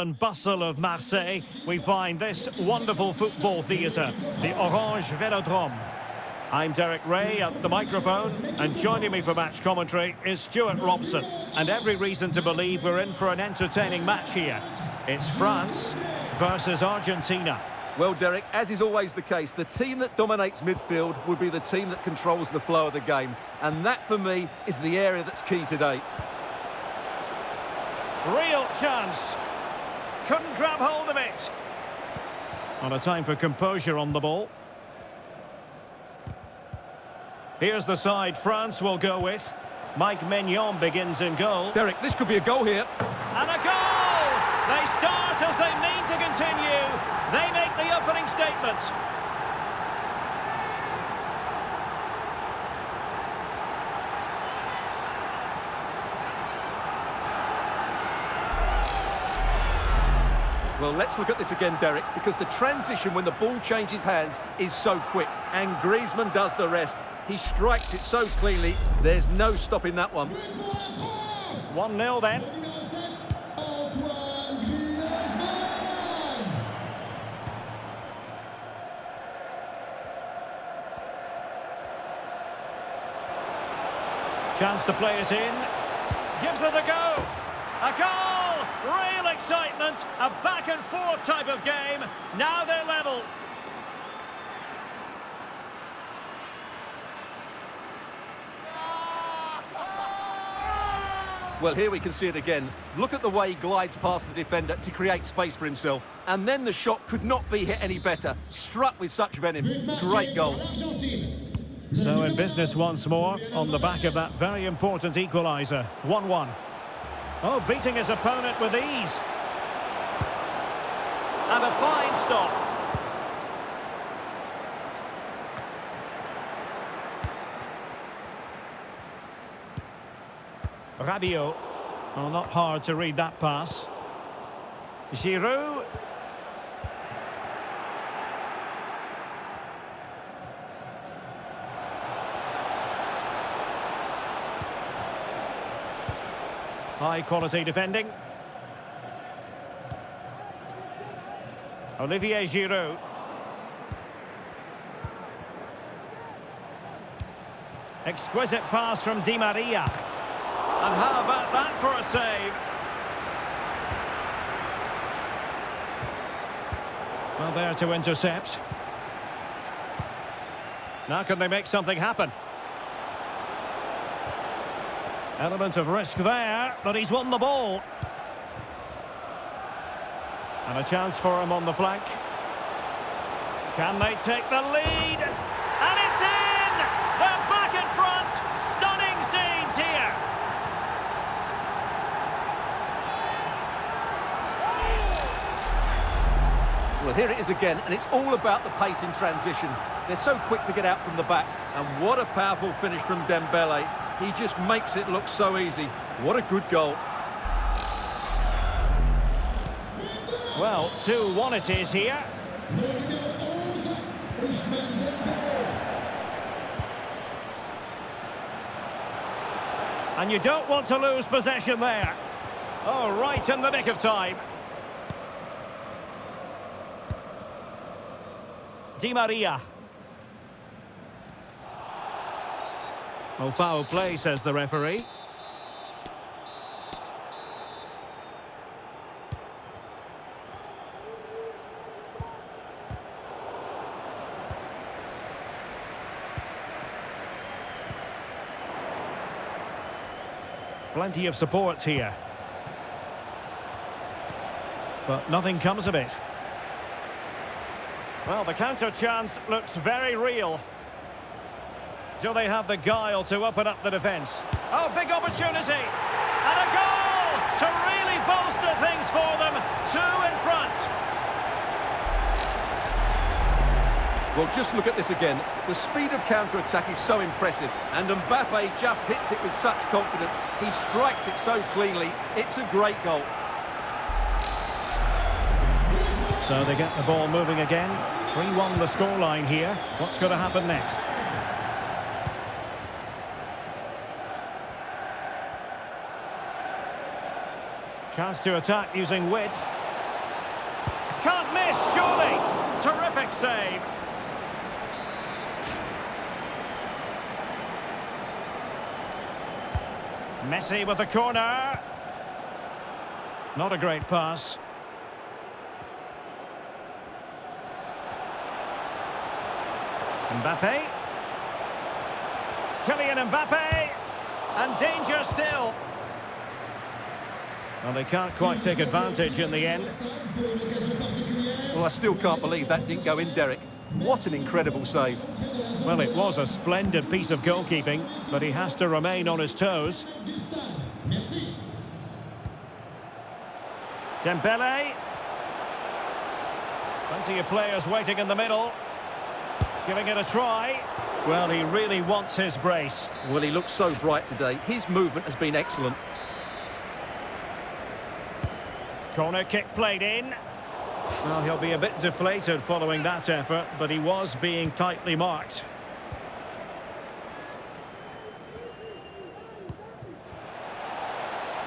And bustle of Marseille, we find this wonderful football theatre, the Orange Velodrome. I'm Derek Ray at the microphone, and joining me for match commentary is Stuart Robson. And every reason to believe we're in for an entertaining match here. It's France versus Argentina. Well, Derek, as is always the case, the team that dominates midfield would be the team that controls the flow of the game. And that, for me, is the area that's key today. Real chance. Couldn't grab hold of it. On a time for composure on the ball. Here's the side France will go with. Mike Maignan begins in goal. Derek, this could be a goal here. And a goal! They start as they mean to continue. They make the opening statement. Well, let's look at this again, Derek, because the transition when the ball changes hands is so quick, and Griezmann does the rest. He strikes it so cleanly, there's no stopping that one. 1-0 then. Chance to play it in. Gives it a go. A goal! Real excitement. A back-and-forth type of game. Now they're level. Well, here we can see it again. Look at the way he glides past the defender to create space for himself. And then the shot could not be hit any better. Struck with such venom. Great goal. So in business once more, on the back of that very important equaliser. 1-1. Oh, beating his opponent with ease. And a fine stop. Rabiot. Oh, not hard to read that pass. Giroud. High quality defending. Olivier Giroud. Exquisite pass from Di Maria. And how about that for a save? Well, there to intercept. Now can they make something happen? Element of risk there, but he's won the ball. And a chance for him on the flank. Can they take the lead? And it's in! They're back in front! Stunning scenes here! Well, here it is again, and it's all about the pace in transition. They're so quick to get out from the back, and what a powerful finish from Dembele. He just makes it look so easy. What a good goal. Well, 2-1 it is here. And you don't want to lose possession there. Oh, right in the nick of time. Di Maria. Oh, foul play, says the referee. Plenty of support here. But nothing comes of it. Well, the counter chance looks very real. Do they have the guile to open up the defence? Oh, big opportunity! And a goal to really bolster things for them. 2 in front. Well, just look at this again. The speed of counter-attack is so impressive, and Mbappé just hits it with such confidence. He strikes it so cleanly. It's a great goal. So they get the ball moving again. 3-1 the scoreline here. What's going to happen next? Chance to attack using width. Can't miss, surely. Terrific save. Messi with the corner. Not a great pass. Mbappé. Kylian Mbappé. And danger still. Well, they can't quite take advantage in the end. Well, I still can't believe that didn't go in, Derek. What an incredible save. Well, it was a splendid piece of goalkeeping, but he has to remain on his toes. Dembele. Plenty of players waiting in the middle. Giving it a try. Well, he really wants his brace. Well, he looks so bright today. His movement has been excellent. Corner kick played in. Well, he'll be a bit deflated following that effort, but he was being tightly marked.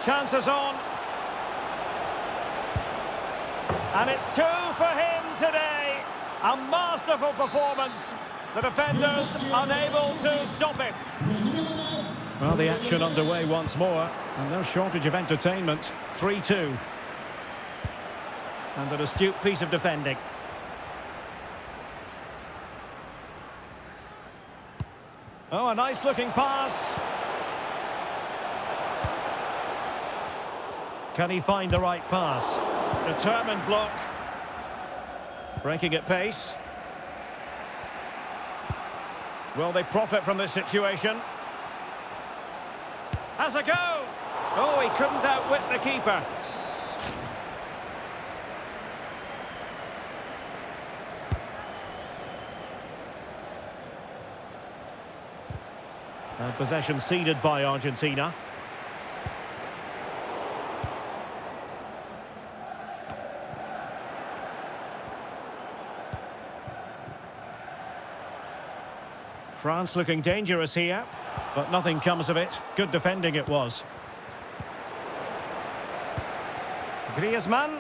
Chances on. And it's 2 for him today. A masterful performance. The defenders unable to stop him. Well, the action underway once more, and no shortage of entertainment. 3-2. And an astute piece of defending. Oh, a nice-looking pass. Can he find the right pass? Determined block. Breaking at pace. Will they profit from this situation? Has a go! Oh, he couldn't outwit the keeper. And possession ceded by Argentina. France looking dangerous here, but nothing comes of it. Good defending it was. Griezmann.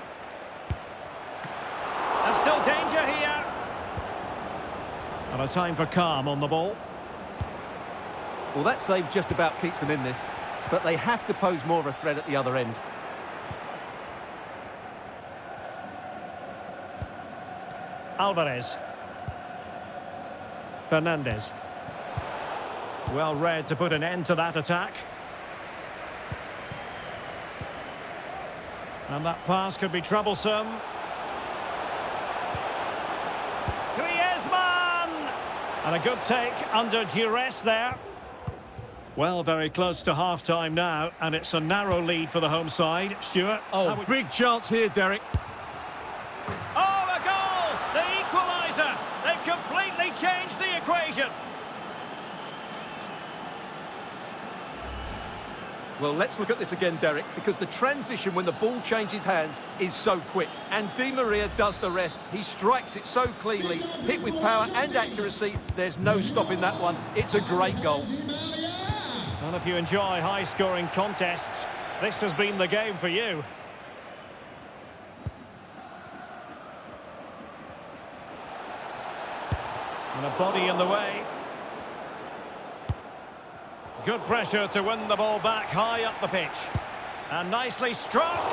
And still danger here. And a time for calm on the ball. Well, that save just about keeps them in this, but they have to pose more of a threat at the other end. Alvarez. Fernandez. Well read to put an end to that attack. And that pass could be troublesome. Griezmann! And a good take under duress there. Well, very close to half-time now, and it's a narrow lead for the home side. Stuart? Oh, big chance here, Derek. Oh, a goal! The equaliser! They've completely changed the equation. Well, let's look at this again, Derek, because the transition when the ball changes hands is so quick. And Di Maria does the rest. He strikes it so cleanly, hit with power and accuracy. There's no stopping that one. It's a great goal. And if you enjoy high-scoring contests, this has been the game for you. And a body in the way. Good pressure to win the ball back high up the pitch. And nicely struck.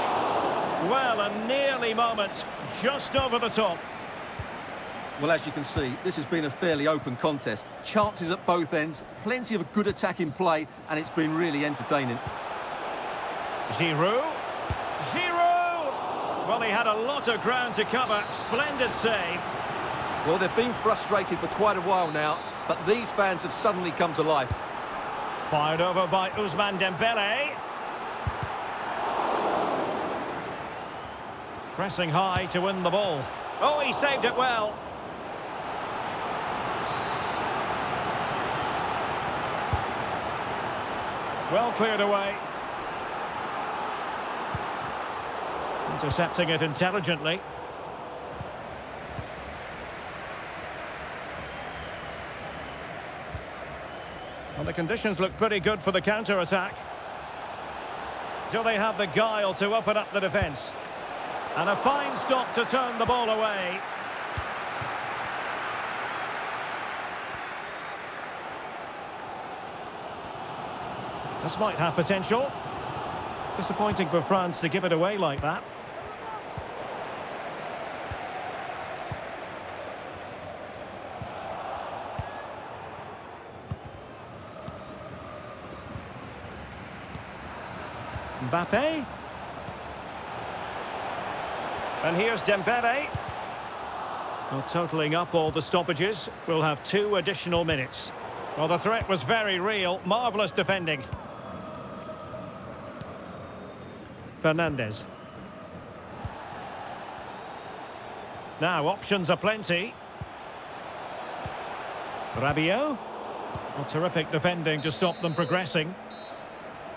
Well, a nearly moment, just over the top. Well, as you can see, this has been a fairly open contest. Chances at both ends, plenty of good attacking play, and it's been really entertaining. Giroud. Giroud! Well, he had a lot of ground to cover. Splendid save. Well, they've been frustrated for quite a while now, but these fans have suddenly come to life. Fired over by Ousmane Dembele. Pressing high to win the ball. Oh, he saved it well. Well cleared away. Intercepting it intelligently. Well, the conditions look pretty good for the counter-attack. Do they have the guile to open up the defence? And a fine stop to turn the ball away. This might have potential. Disappointing for France to give it away like that. Mbappé. And here's Dembele. Well, totalling up all the stoppages, we'll have 2 additional minutes. Well, the threat was very real. Marvellous defending. Fernandez. Now, options are plenty. Rabiot. Well, terrific defending to stop them progressing.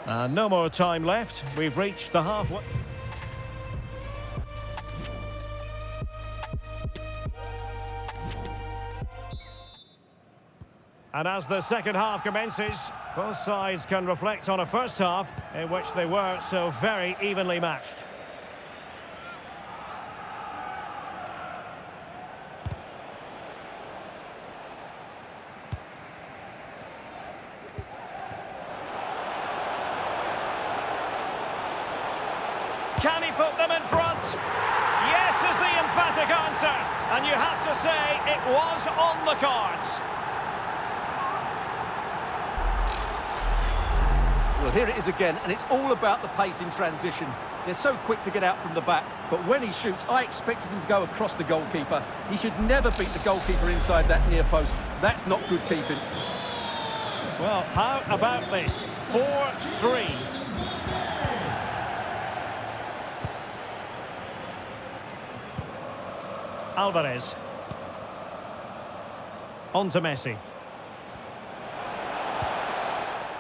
No more time left. We've reached the halfway. And as the second half commences, both sides can reflect on a first half in which they were so very evenly matched. Can he put them in front? Yes is the emphatic answer. And you have to say it was on the cards. Well, here it is again, and it's all about the pace in transition. They're so quick to get out from the back, but when he shoots, I expected him to go across the goalkeeper. He should never beat the goalkeeper inside that near post. That's not good keeping. Well, how about this? 4-3. Alvarez. On to Messi.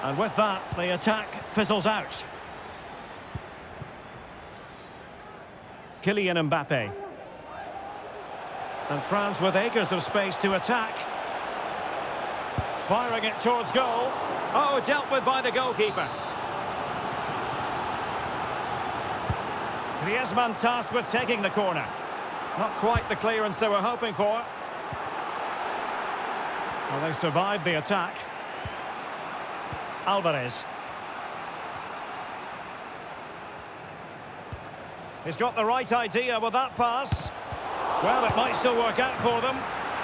And with that, the attack fizzles out. Kylian Mbappé. And France with acres of space to attack. Firing it towards goal. Oh, dealt with by the goalkeeper. Griezmann tasked with taking the corner. Not quite the clearance they were hoping for. Well, they survived the attack. Alvarez. He's got the right idea with that pass. Well, it might still work out for them.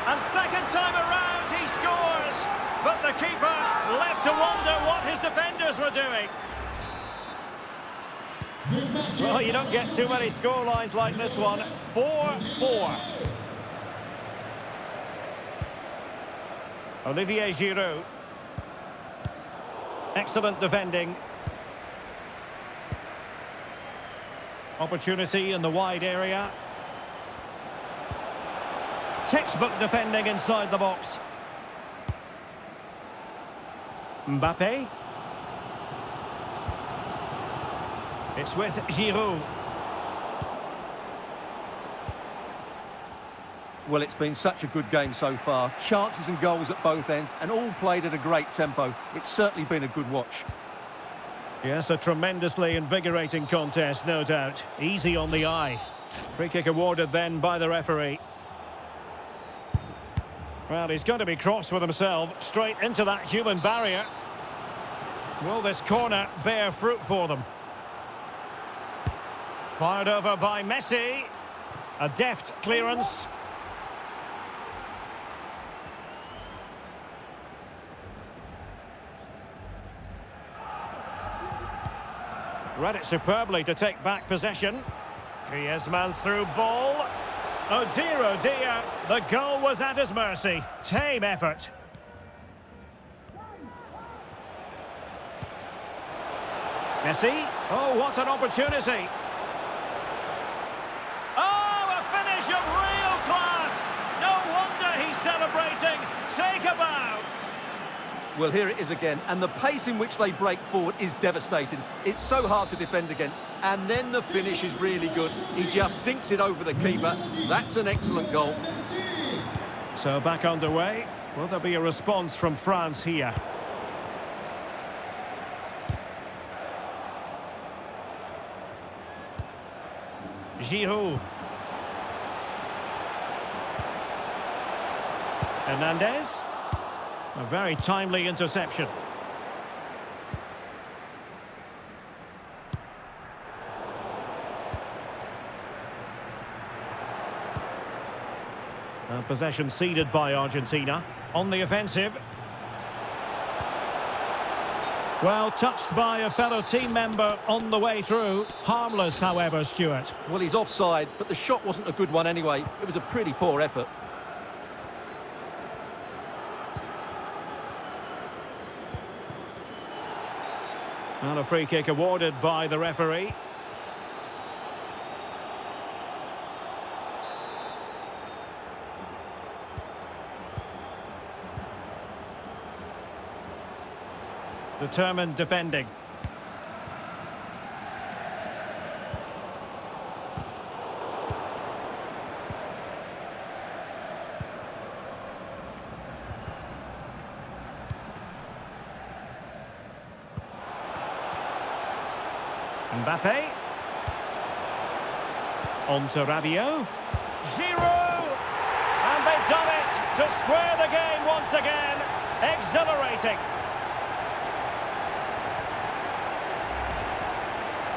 And second time around, he scores. But the keeper left to wonder what his defenders were doing. Well, you don't get too many scorelines like this one. 4-4. Olivier Giroud. Excellent defending. Opportunity in the wide area. Textbook defending inside the box. Mbappé. It's with Giroud. Well, it's been such a good game so far. Chances and goals at both ends, and all played at a great tempo. It's certainly been a good watch. Yes, a tremendously invigorating contest, no doubt. Easy on the eye. Free kick awarded then by the referee. Well, he's going to be cross with himself, straight into that human barrier. Will this corner bear fruit for them? Fired over by Messi. A deft clearance. Read it superbly to take back possession. Griezmann's through ball. Oh dear, the goal was at his mercy. Tame effort. Messi. Oh, what an opportunity. Oh, a finish of real class. No wonder he's celebrating. Take a bow. Well, here it is again, and the pace in which they break forward is devastating. It's so hard to defend against, and then the finish is really good. He just dinks it over the keeper. That's an excellent goal. So back underway. Will there be a response from France here? Giroud. Hernandez. A very timely interception. Possession ceded by Argentina. On the offensive. Well, touched by a fellow team member on the way through. Harmless, however, Stuart. Well, he's offside, but the shot wasn't a good one anyway. It was a pretty poor effort. And a free kick awarded by the referee. Determined defending. Mbappé. On to Rabiot. Giroud! And they've done it to square the game once again. Exhilarating.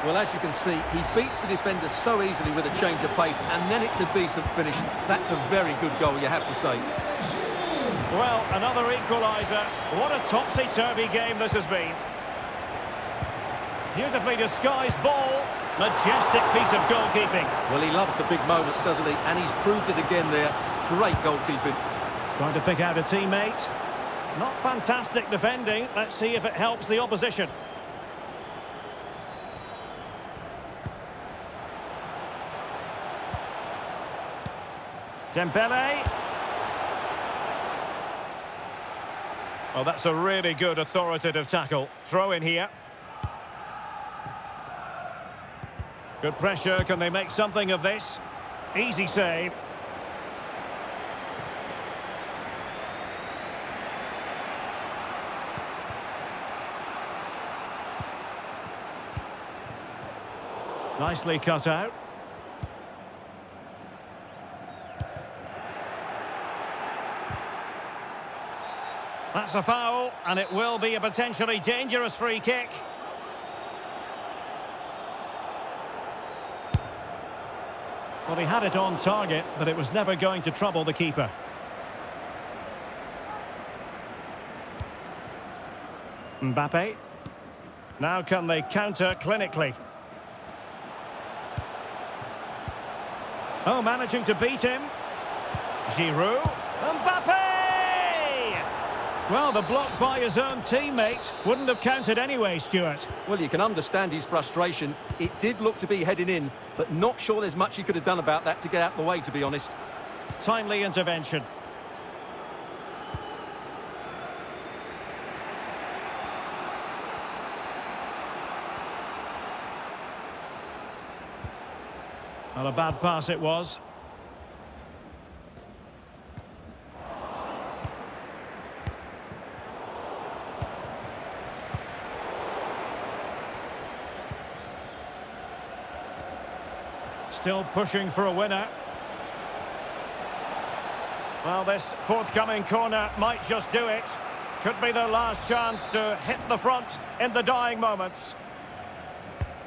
Well, as you can see, he beats the defender so easily with a change of pace, and then it's a decent finish. That's a very good goal, you have to say. Well, another equaliser. What a topsy-turvy game this has been. Beautifully disguised ball. Majestic piece of goalkeeping. Well, he loves the big moments, doesn't he? And he's proved it again there. Great goalkeeping. Trying to pick out a teammate. Not fantastic defending. Let's see if it helps the opposition. Dembele. Well, that's a really good authoritative tackle. Throw in here. Good pressure. Can they make something of this? Easy save. Nicely cut out. That's a foul, and it will be a potentially dangerous free kick. Well, he had it on target, but it was never going to trouble the keeper. Mbappé. Now can they counter clinically? Oh, managing to beat him. Giroud. Mbappé! Well, the block by his own teammate wouldn't have counted anyway, Stuart. Well, you can understand his frustration. It did look to be heading in, but not sure there's much he could have done about that to get out of the way, to be honest. Timely intervention. Well, a bad pass it was. Still pushing for a winner. Well, this forthcoming corner might just do it. Could be their last chance to hit the front in the dying moments.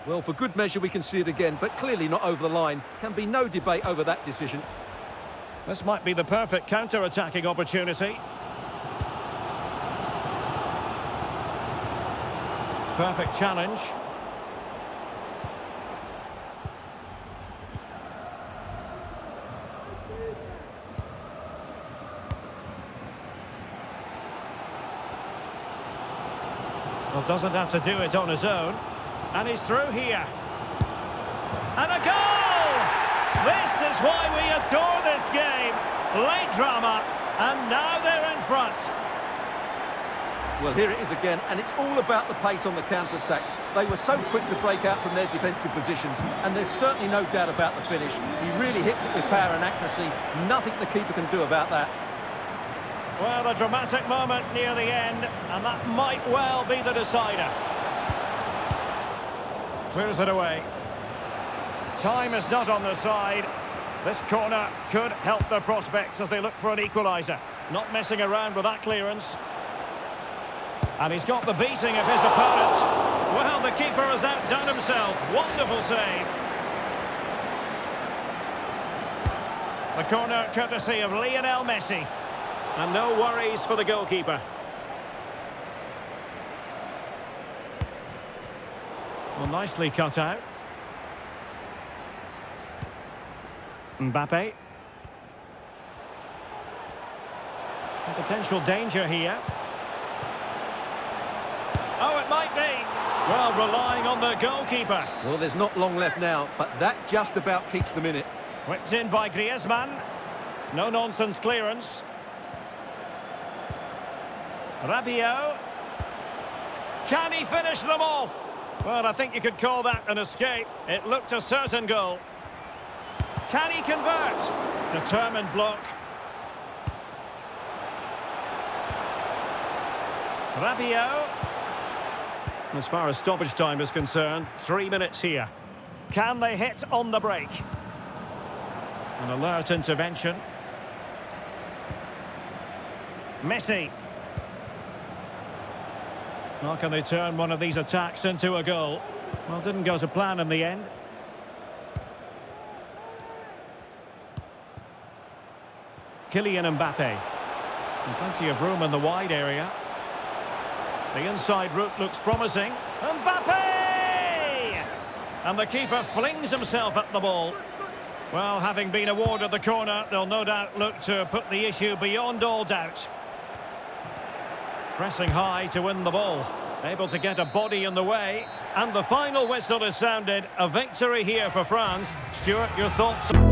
Well, for good measure, we can see it again, but clearly not over the line. Can be no debate over that decision. This might be the perfect counter-attacking opportunity. Perfect challenge. Well, doesn't have to do it on his own. And he's through here. And a goal! This is why we adore this game. Late drama, and now they're in front. Well, here it is again, and it's all about the pace on the counter-attack. They were so quick to break out from their defensive positions, and there's certainly no doubt about the finish. He really hits it with power and accuracy. Nothing the keeper can do about that. Well, a dramatic moment near the end, and that might well be the decider. Clears it away. Time is not on their side. This corner could help their prospects as they look for an equaliser. Not messing around with that clearance. And he's got the beating of his opponent. Well, the keeper has outdone himself. Wonderful save. The corner courtesy of Lionel Messi. And no worries for the goalkeeper. Well, nicely cut out. Mbappé. A potential danger here. Oh, it might be. Well, relying on the goalkeeper. Well, there's not long left now, but that just about keeps them in it. Whipped in by Griezmann. No-nonsense clearance. Rabiot. Can he finish them off? Well, I think you could call that an escape. It looked a certain goal. Can he convert? Determined block. Rabiot. As far as stoppage time is concerned, 3 minutes here. Can they hit on the break? An alert intervention. Messi. How can they turn one of these attacks into a goal? Well, didn't go to plan in the end. Kylian Mbappé. And plenty of room in the wide area. The inside route looks promising. Mbappé! And the keeper flings himself at the ball. Well, having been awarded the corner, they'll no doubt look to put the issue beyond all doubt. Pressing high to win the ball. Able to get a body in the way. And the final whistle is sounded. A victory here for France. Stuart, your thoughts?